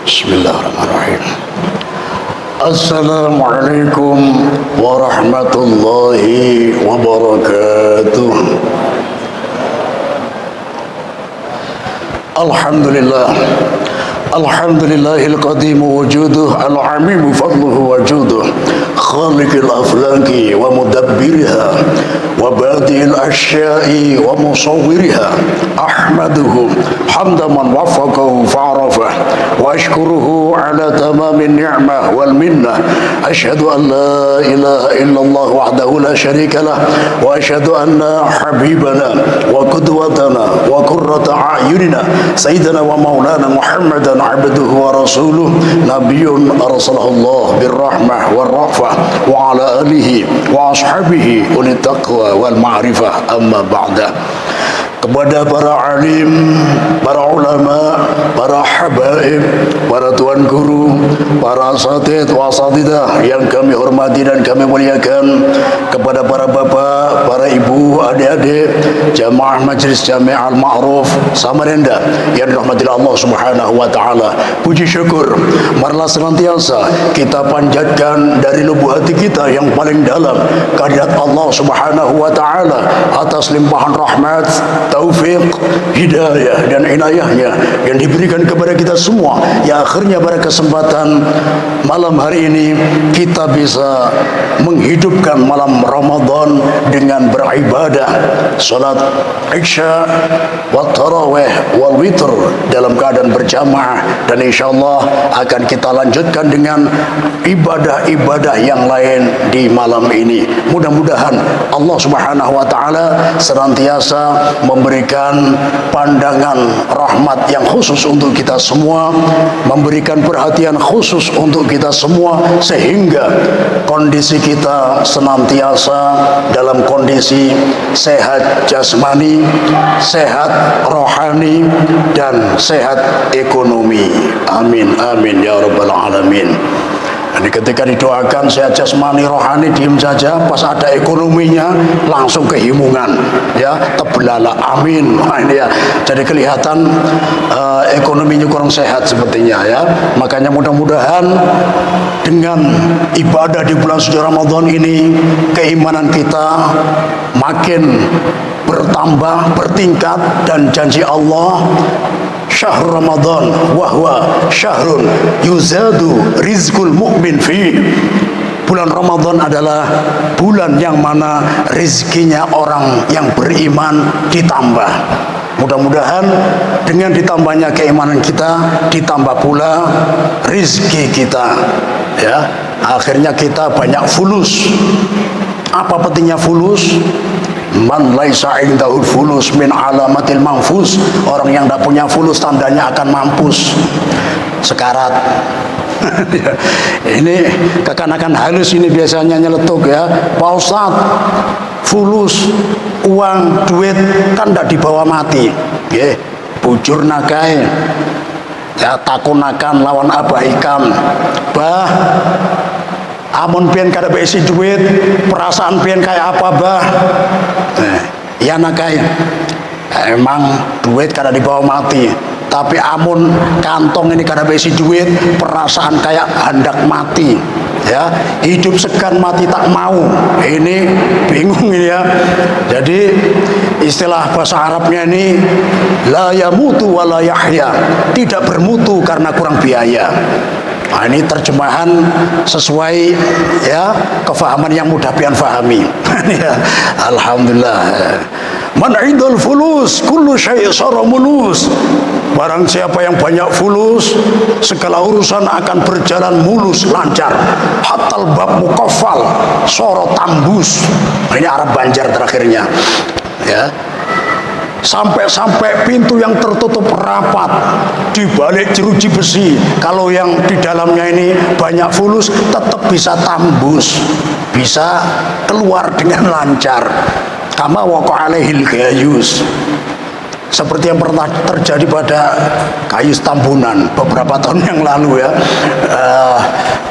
Bismillahirrahmanirrahim. Assalamualaikum warahmatullahi wabarakatuh. Alhamdulillah. Alhamdulillahil qadim wujuduh al-amim fadluhu wajuduh khaliqil aflaki wa mudabbiriha wa badi'il asya'i wa musawwiriha ahmaduhu hamda man waffaqahu fa'arafah wa ashkuruhu ala tamamin ni'mah wal minnah ashhadu an la ilaha illallah wahdahu la syarika lah wa ashhadu anna habibana wa qudwatana wa qurrata a'yunina sayyidina wa maulana Muhammadan abduhu wa rasuluh nabiyyun arsalahu birrahmah warrafah wa ala alihi wa ashabihi ulit taqwa wal ma'rifah amma ba'da. Kepada para alim, para ulama, para habaib, para tuan guru, para asatidz wa asatidah yang kami hormati dan kami muliakan, kepada para bapak, para ibu, adik-adik, jamaah Majelis Jami' Al-Ma'ruf Samarinda yang dirahmati Allah Subhanahu wa taala. Puji syukur marilah senantiasa kita panjatkan dari lubuk hati kita yang paling dalam kehadirat Allah Subhanahu wa taala atas limpahan rahmat, taufik, hidayah dan inayahnya yang diberikan kepada kita semua, yang akhirnya pada kesempatan malam hari ini kita bisa menghidupkan malam Ramadan dengan beribadah salat isya wa tarawih wal witr dalam keadaan berjamaah, dan insyaallah akan kita lanjutkan dengan ibadah-ibadah yang lain di malam ini. Mudah-mudahan Allah Subhanahu wa taala senantiasa memberikan pandangan rahmat yang khusus untuk kita semua, memberikan perhatian khusus untuk kita semua, sehingga kondisi kita senantiasa dalam kondisi sehat jasmani, sehat rohani, dan sehat ekonomi. Amin amin ya rabbal alamin. Ini ketika didoakan sehat jasmani rohani diem saja, pas ada ekonominya langsung kehimungan, ya tebelala, amin. Nah, ini ya, jadi kelihatan ekonominya kurang sehat sepertinya ya. Makanya mudah-mudahan dengan ibadah di bulan suci Ramadan ini keimanan kita makin bertambah, bertingkat, dan janji Allah syahr Ramadan wahwa syahrun yuzadu rizqul mu'min fi. Bulan Ramadan adalah bulan yang mana rizkinya orang yang beriman ditambah. Mudah-mudahan dengan ditambahnya keimanan kita, ditambah pula rizki kita, ya. Akhirnya kita banyak fulus. Apa pentingnya fulus? Man laisa indahul fulus min alamatil manfus. Orang yang tidak punya fulus tandanya akan mampus, sekarat. Ini kekanakan halus ini biasanya nyeletuk ya, Pak Ustadz, fulus uang duit kan tidak dibawa mati, ya bujur nakai ya, takunakan lawan abaikan bah. Amun pian kada beisi duit, perasaan pian kayak apa bah? Ya nakai, emang duit kada dibawa mati, tapi amun kantong ini kada beisi duit, perasaan kayak hendak mati. Ya, hidup segan mati tak mau. Ini bingung ini ya. Jadi istilah bahasa Arabnya ini la yamutu wa la yahya, tidak bermutu karena kurang biaya. Nah, ini terjemahan sesuai ya kefahaman yang mudah pian fahami. Ya, alhamdulillah. Man indal fulus kullu syai' sara mulus. Barang siapa yang banyak fulus, segala urusan akan berjalan mulus lancar. Hatal bab mukaffal soro tambus. Ini Arab Banjar terakhirnya. Ya. Sampai-sampai pintu yang tertutup rapat di balik jeruji besi, kalau yang di dalamnya ini banyak fulus tetap bisa tambus, bisa keluar dengan lancar. Kama waqa alaihil gayus, seperti yang pernah terjadi pada Gayus Tambunan beberapa tahun yang lalu ya.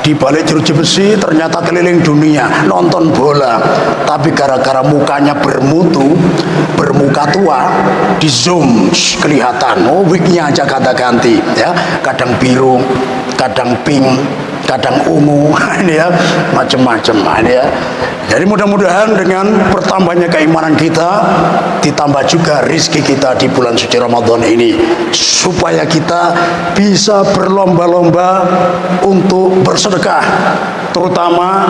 di balik jeruji besi ternyata keliling dunia nonton bola, tapi gara-gara mukanya bermutu, bermuka tua, di zoom kelihatan, oh wignya aja ganti ya, kadang biru, kadang pink, kadang ungu, ini ya, macam-macam ini ya. Jadi mudah-mudahan dengan bertambahnya keimanan kita, ditambah juga rizki kita di bulan suci Ramadan ini, supaya kita bisa berlomba-lomba untuk bersedekah, terutama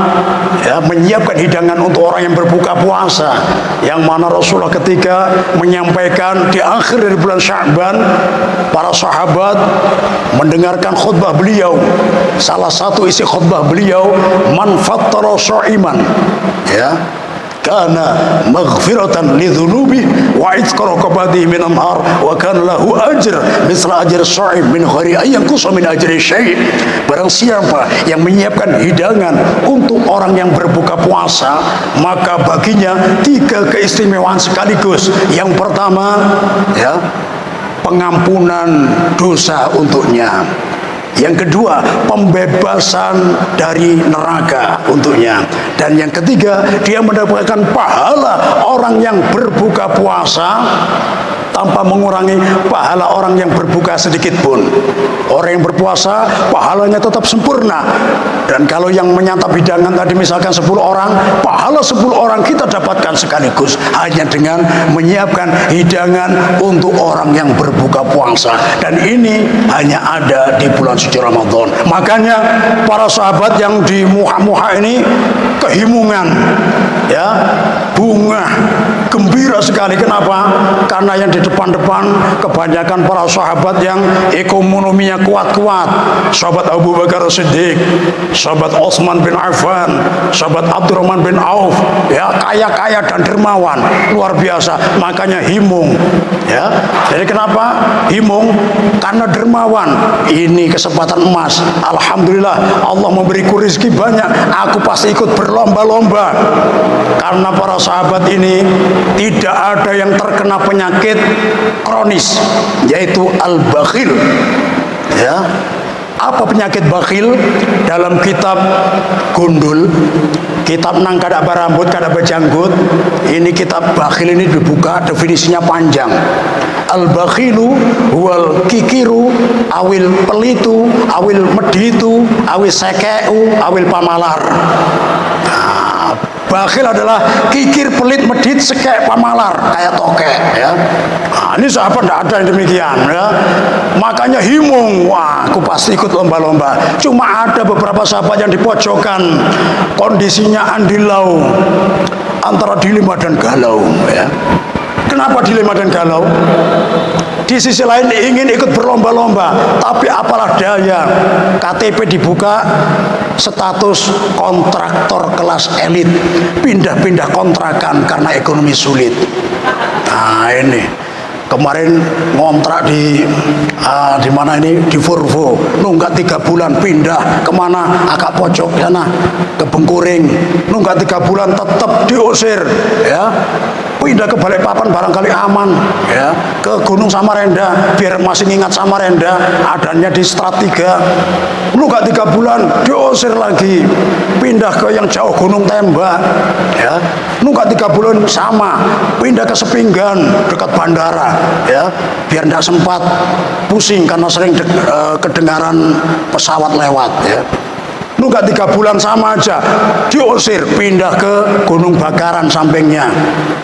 ya, menyiapkan hidangan untuk orang yang berbuka puasa, yang mana Rasulullah ketika menyampaikan di akhir dari bulan Sya'ban, para sahabat mendengarkan khutbah beliau. Salah satu isi khutbah beliau, man fattara sha'iman, ya, kana maghfiratan lidzunubi wa itqa raqabatihi minan nar wa kana lahu ajr misla ajri sha'im min ghairi an yanqusa min ajri syai'. Barang siapa yang menyiapkan hidangan untuk orang yang berbuka puasa, maka baginya 3 keistimewaan sekaligus. Yang pertama, ya, pengampunan dosa untuknya. Yang kedua, pembebasan dari neraka untuknya. Dan yang ketiga, dia mendapatkan pahala orang yang berbuka puasa tanpa mengurangi pahala orang yang berbuka sedikit pun. Orang yang berpuasa pahalanya tetap sempurna. Dan kalau yang menyantap hidangan tadi misalkan 10 orang, pahala 10 orang kita dapatkan sekaligus hanya dengan menyiapkan hidangan untuk orang yang berbuka puasa. Dan ini hanya ada di bulan suci Ramadan. Makanya para sahabat yang di Muha ini kehimungan, ya, bunga gembira sekali. Kenapa? Karena yang di depan-depan kebanyakan para sahabat yang ekonominya kuat-kuat. Sahabat Abu Bakar Siddiq, sahabat Utsman bin Affan, sahabat Abdurrahman bin Auf, ya, kaya-kaya dan dermawan, luar biasa. Makanya himung, ya. Jadi kenapa himung? Karena dermawan. Ini kesempatan emas. Alhamdulillah Allah memberiku rezeki banyak, aku pasti ikut berlomba-lomba. Karena para sahabat ini tidak ada yang terkena penyakit kronis, yaitu al-bakhil, ya. Apa penyakit bakhil? Dalam kitab Gundul, kitab nang kada barambut kada bejanggut, ini kitab bakhil ini dibuka, definisinya panjang. Al-bakhilu wal kikiru awil pelitu awil meditu awil sekeu awil pamalar. Bakhil adalah kikir, pelit, medit, sekek, pamalar, kayak tokek, ya. Nah, ini sahabat tidak ada yang demikian, ya. Makanya himung, wah, aku pasti ikut lomba-lomba. Cuma ada beberapa sahabat yang di pojokan, kondisinya andilau, antara dilema dan galau, ya. Kenapa dilema dan galau? Di sisi lain ingin ikut berlomba-lomba, tapi apalah daya, KTP dibuka, status kontraktor kelas elit, pindah-pindah kontrakan karena ekonomi sulit. Nah ini kemarin ngontrak di mana ini, di Volvo, nunggak 3 bulan pindah kemana, agak pojok sana ke Bengkuring, nunggak 3 bulan tetap diusir, ya. Pindah ke Balikpapan barangkali aman, ya, ke Gunung Samarinda biar masih ingat Samarinda, adanya di Strat 3. Lu gak 3 bulan diusir lagi, pindah ke yang jauh Gunung Tembak, ya. Lu gak 3 bulan sama, pindah ke Sepinggan dekat bandara, ya, biar tidak sempat pusing karena sering kedengaran pesawat lewat, ya. Nunggu 3 bulan sama aja diusir, pindah ke Gunung Bakaran sampingnya.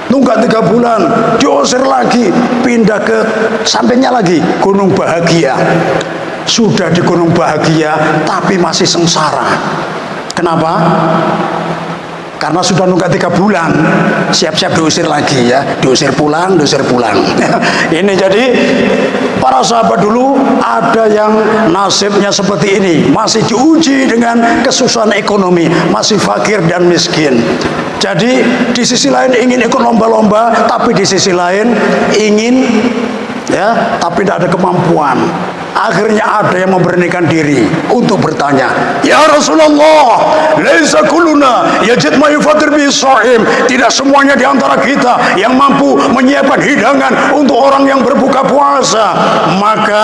Nunggu 3 bulan diusir lagi, pindah ke sampingnya lagi, Gunung Bahagia. Sudah di Gunung Bahagia tapi masih sengsara. Kenapa? Karena sudah nunggu 3 bulan, siap-siap diusir lagi, ya, diusir pulang, diusir pulang. Ini jadi para sahabat dulu ada yang nasibnya seperti ini, masih diuji dengan kesusahan ekonomi, masih fakir dan miskin. Jadi di sisi lain ingin ikut lomba-lomba, tapi di sisi lain ingin, ya, tapi tidak ada kemampuan. Akhirnya ada yang memberanikan diri untuk bertanya, "Ya Rasulullah, laisa kulluna yajid ma yufatir bihi shaim." Tidak semuanya di antara kita yang mampu menyiapkan hidangan untuk orang yang berbuka puasa. Maka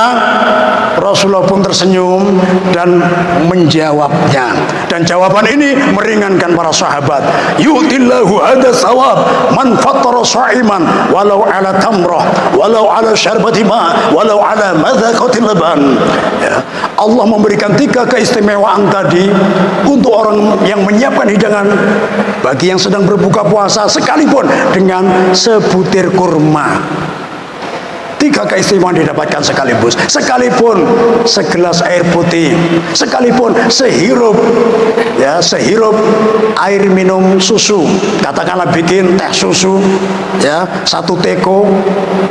Rasulullah pun tersenyum dan menjawabnya. Dan jawaban ini meringankan para sahabat. Yu'tillahu hadza thawab man fattara sha'iman walau ala tamrah, walau ala syarbati ma, walau ala madzaqati laban. Ya. Allah memberikan 3 keistimewaan tadi untuk orang yang menyiapkan hidangan bagi yang sedang berbuka puasa, sekalipun dengan sebutir kurma. 3 keistimewaan didapatkan sekaligus, sekalipun segelas air putih, sekalipun sehirup air minum susu. Katakanlah bikin teh susu, ya, 1 teko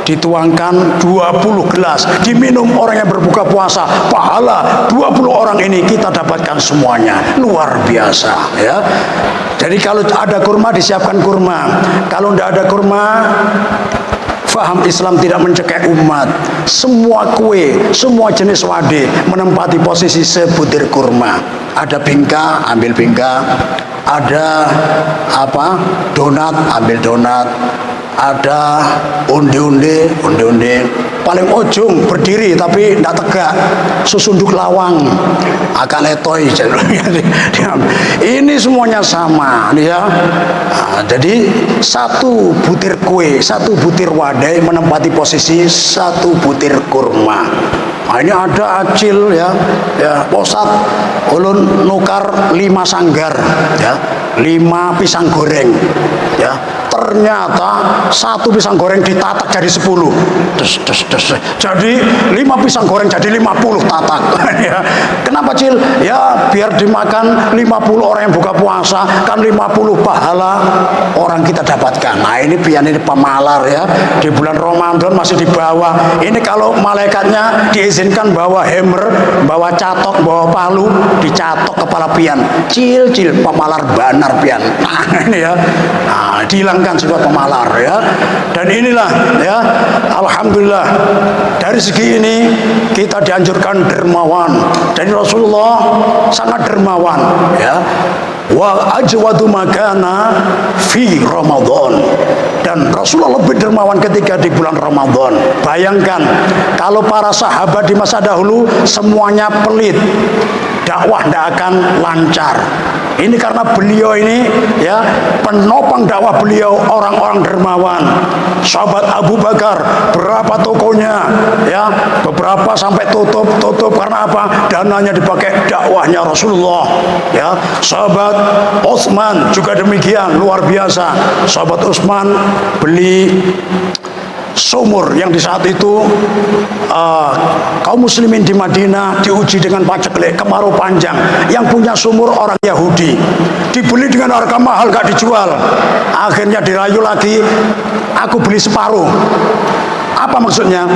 dituangkan 20 gelas, diminum orang yang berbuka puasa, pahala 20 orang ini kita dapatkan semuanya. Luar biasa, ya. Jadi kalau ada kurma disiapkan kurma, kalau tidak ada kurma, faham Islam tidak mencekik umat. Semua kue, semua jenis wade menempati posisi sebutir kurma. Ada bingka, ambil bingka. Ada donat, ambil donat. Ada onde-onde. Paling ujung berdiri tapi tidak tegak, susunduk lawang, akan letoy. Ini semuanya sama, ya. Jadi 1 butir kue, 1 butir wadai menempati posisi 1 butir kurma. Nah, ini ada acil, ya, posat ulun nukar 5 sanggar, ya, 5 pisang goreng, ya. Ternyata 1 pisang goreng ditatak jadi 10. Jadi 5 pisang goreng jadi 50 tatak. Ya. Kenapa, Cil? Ya biar dimakan 50 orang yang buka puasa, kan 50 pahala orang kita dapatkan. Nah ini pian ini pemalar, ya. Di bulan Ramadan masih di bawah. Ini kalau malaikatnya diizinkan bawa hammer, bawa catok, bawa palu, dicatok kepala pian. Cil pemalar banar pian. Nah ini, ya. Nah, dihilangkan sifat pemalar, ya. Dan inilah, ya, alhamdulillah dari segi ini kita dianjurkan dermawan. Dan Rasulullah sangat dermawan, ya. Wa ajwadu makana fi Ramadan. Dan Rasulullah lebih dermawan ketika di bulan Ramadan. Bayangkan kalau para sahabat di masa dahulu semuanya pelit, dakwah tidak akan lancar. Ini karena beliau ini, ya, penopang dakwah beliau orang-orang dermawan. Sahabat Abu Bakar berapa tokonya, ya, beberapa sampai tutup karena apa? Dananya dipakai dakwahnya Rasulullah, ya. Sahabat Utsman juga demikian, luar biasa. Sahabat Utsman beli sumur yang di saat itu kaum muslimin di Madinah diuji dengan paceklik, kemarau panjang. Yang punya sumur orang Yahudi, dibeli dengan harga mahal, gak dijual. Akhirnya dirayu lagi, aku beli separuh. Apa maksudnya?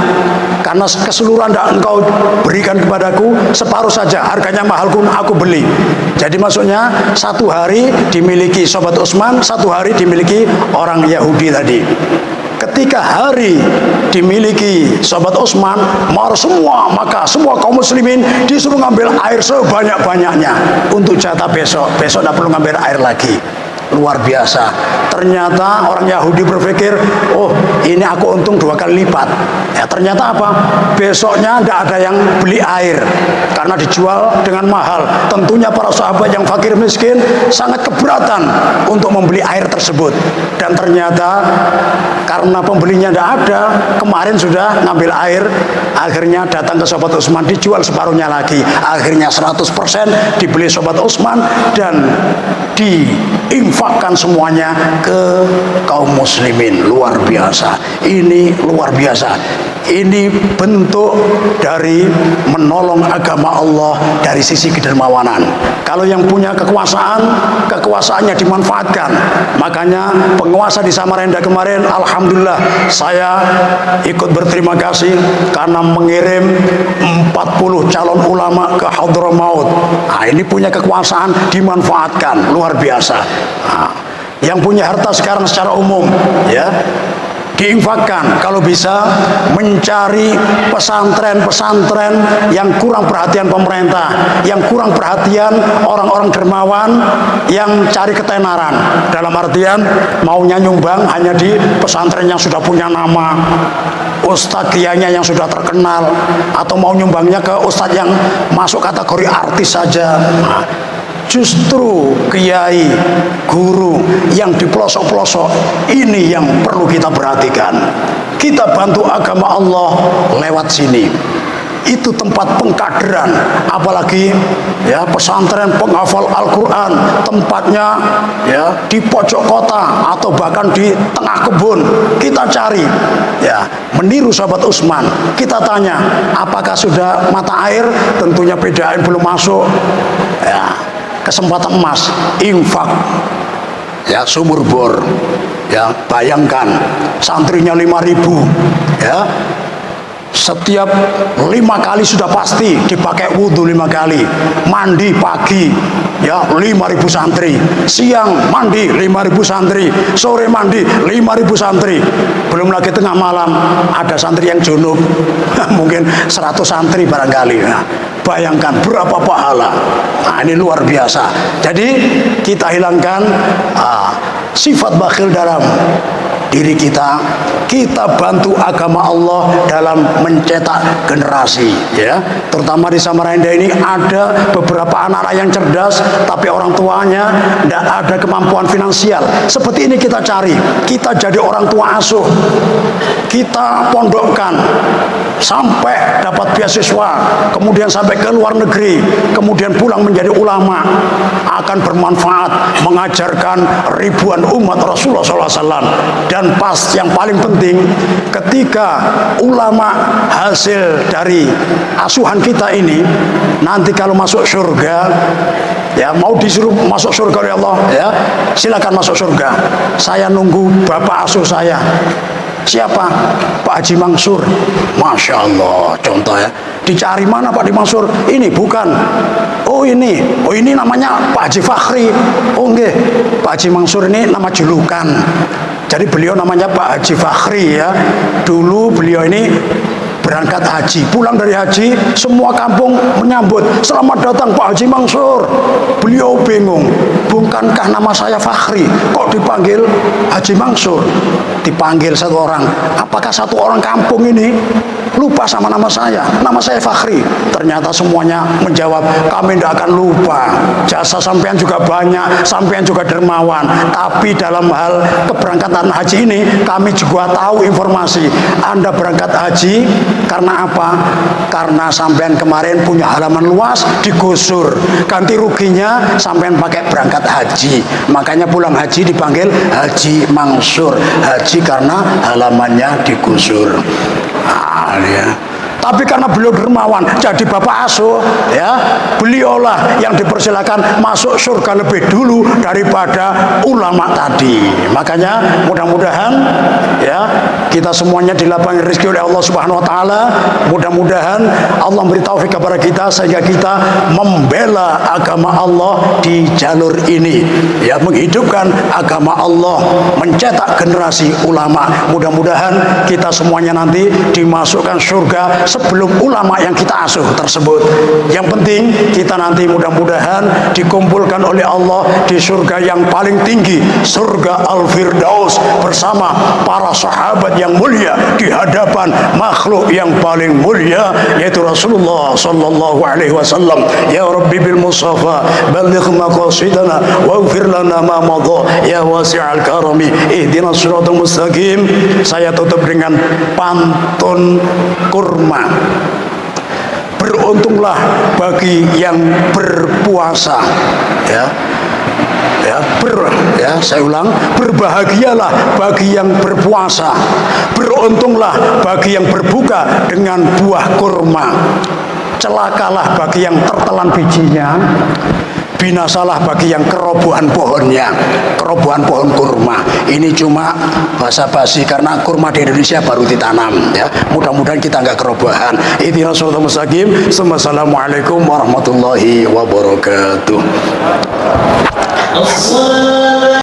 Karena keseluruhan tidak engkau berikan kepadaku, separuh saja, harganya mahal pun aku beli. Jadi maksudnya 1 hari dimiliki Sahabat Utsman, 1 hari dimiliki orang Yahudi tadi. Ketika hari dimiliki Sahabat Utsman, maka semua kaum muslimin disuruh ngambil air sebanyak-banyaknya untuk jatah besok tidak perlu ngambil air lagi. Luar biasa. Ternyata orang Yahudi berpikir, oh ini aku untung 2 kali lipat. Ya ternyata apa? Besoknya tidak ada yang beli air karena dijual dengan mahal. Tentunya para sahabat yang fakir miskin sangat keberatan untuk membeli air tersebut. Dan ternyata karena pembelinya tidak ada, kemarin sudah ngambil air, akhirnya datang ke Sahabat Utsman, dijual separuhnya lagi. Akhirnya 100% dibeli Sahabat Utsman dan diinfakkan semuanya ke kaum muslimin. Luar biasa. Ini luar biasa. Ini bentuk dari menolong agama Allah dari sisi kedermawanan. Kalau yang punya kekuasaan, kekuasaannya dimanfaatkan. Makanya penguasa di Samarinda kemarin, alhamdulillah saya ikut berterima kasih karena mengirim 40 calon ulama ke Hadramaut. Nah, ini punya kekuasaan dimanfaatkan, luar biasa. Nah, yang punya harta sekarang secara umum, ya, diinfakkan kalau bisa mencari pesantren-pesantren yang kurang perhatian pemerintah, yang kurang perhatian orang-orang dermawan, yang cari ketenaran. Dalam artian maunya nyumbang hanya di pesantren yang sudah punya nama, ustadz kiainya yang sudah terkenal, atau mau nyumbangnya ke ustadz yang masuk kategori artis saja. Nah, justru kiai, guru yang di pelosok-pelosok ini yang perlu kita perhatikan. Kita bantu agama Allah lewat sini. Itu tempat pengkaderan, apalagi ya pesantren penghafal Al-Quran, tempatnya ya di pojok kota atau bahkan di tengah kebun. Kita cari ya, meniru sahabat Utsman. Kita tanya, apakah sudah mata air? Tentunya PDAM belum masuk. Ya, kesempatan emas, infak, ya sumur bor, ya bayangkan santrinya 5.000, ya setiap 5 kali sudah pasti dipakai wudhu 5 kali, mandi pagi ya 5.000 santri, siang mandi 5.000 santri, sore mandi 5.000 santri, belum lagi tengah malam ada santri yang junub mungkin 100 santri barangkali. Nah, bayangkan berapa pahala. Nah, ini luar biasa. Jadi kita hilangkan sifat bakhil dalam diri kita. Kita bantu agama Allah dalam mencetak generasi, ya. Terutama di Samarinda ini ada beberapa anak-anak yang cerdas, tapi orang tuanya tidak ada kemampuan finansial. Seperti ini kita cari. Kita jadi orang tua asuh. Kita pondokkan sampai dapat beasiswa, kemudian sampai ke luar negeri, kemudian pulang menjadi ulama, akan bermanfaat, mengajarkan ribuan umat Rasulullah SAW. Dan pas yang paling penting, ketika ulama hasil dari asuhan kita ini, nanti kalau masuk surga, ya mau disuruh masuk surga oleh Allah, ya silakan masuk surga. Saya nunggu bapak asuh saya. Siapa? Pak Haji Mansur. Masya Allah, contoh ya. Dicari mana Pak Haji Mansur? Ini bukan. Oh ini namanya Pak Haji Fakhri. Oh enggak, Pak Haji Mansur ini nama julukan. Jadi beliau namanya Pak Haji Fakhri, ya. Dulu beliau ini berangkat haji, pulang dari haji, semua kampung menyambut, selamat datang Pak Haji Mansur. Beliau bingung, bukankah nama saya Fakhri, kok dipanggil Haji Mansur? Dipanggil satu orang, apakah satu orang kampung ini lupa sama nama saya Fakhri? Ternyata semuanya menjawab, kami tidak akan lupa, jasa sampean juga banyak, sampean juga dermawan, tapi dalam hal keberangkatan haji ini kami juga tahu informasi, Anda berangkat haji karena apa? Karena sampean kemarin punya halaman luas digusur, ganti ruginya sampean pakai berangkat haji, makanya pulang haji dipanggil Haji Mansur. Haji karena halamannya digusur. Ya. Tapi karena beliau dermawan, jadi bapak asuh, ya, beliaulah yang dipersilakan masuk surga lebih dulu daripada ulama tadi. Makanya mudah-mudahan ya kita semuanya dilapangkan rezeki oleh Allah Subhanahu Wa Taala. Mudah-mudahan Allah beri taufik kepada kita sehingga kita membela agama Allah di jalur ini, ya, menghidupkan agama Allah, mencetak generasi ulama. Mudah-mudahan kita semuanya nanti dimasukkan surga sebelum ulama yang kita asuh tersebut. Yang penting kita nanti mudah-mudahan dikumpulkan oleh Allah di surga yang paling tinggi, surga Al-Firdaus, bersama para sahabat yang mulia di hadapan makhluk yang paling mulia, yaitu Rasulullah sallallahu alaihi wasallam. Ya Rabbi bil Mustafa balligh maqasidana waghfir lana ma madha ya wasi'al karami ihdinas siratal mustaqim. Saya tutup dengan pantun kurma. Beruntunglah bagi yang berpuasa, ya. Saya ulang, berbahagialah bagi yang berpuasa, beruntunglah bagi yang berbuka dengan buah kurma, celakalah bagi yang tertelan bijinya, binasalah bagi yang kerobohan pohonnya, kerobohan pohon kurma. Ini cuma basa-basi karena kurma di Indonesia baru ditanam, ya. Mudah-mudahan kita nggak kerobohan. Ihdinas siratal mustaqim. Assalamualaikum warahmatullahi wabarakatuh.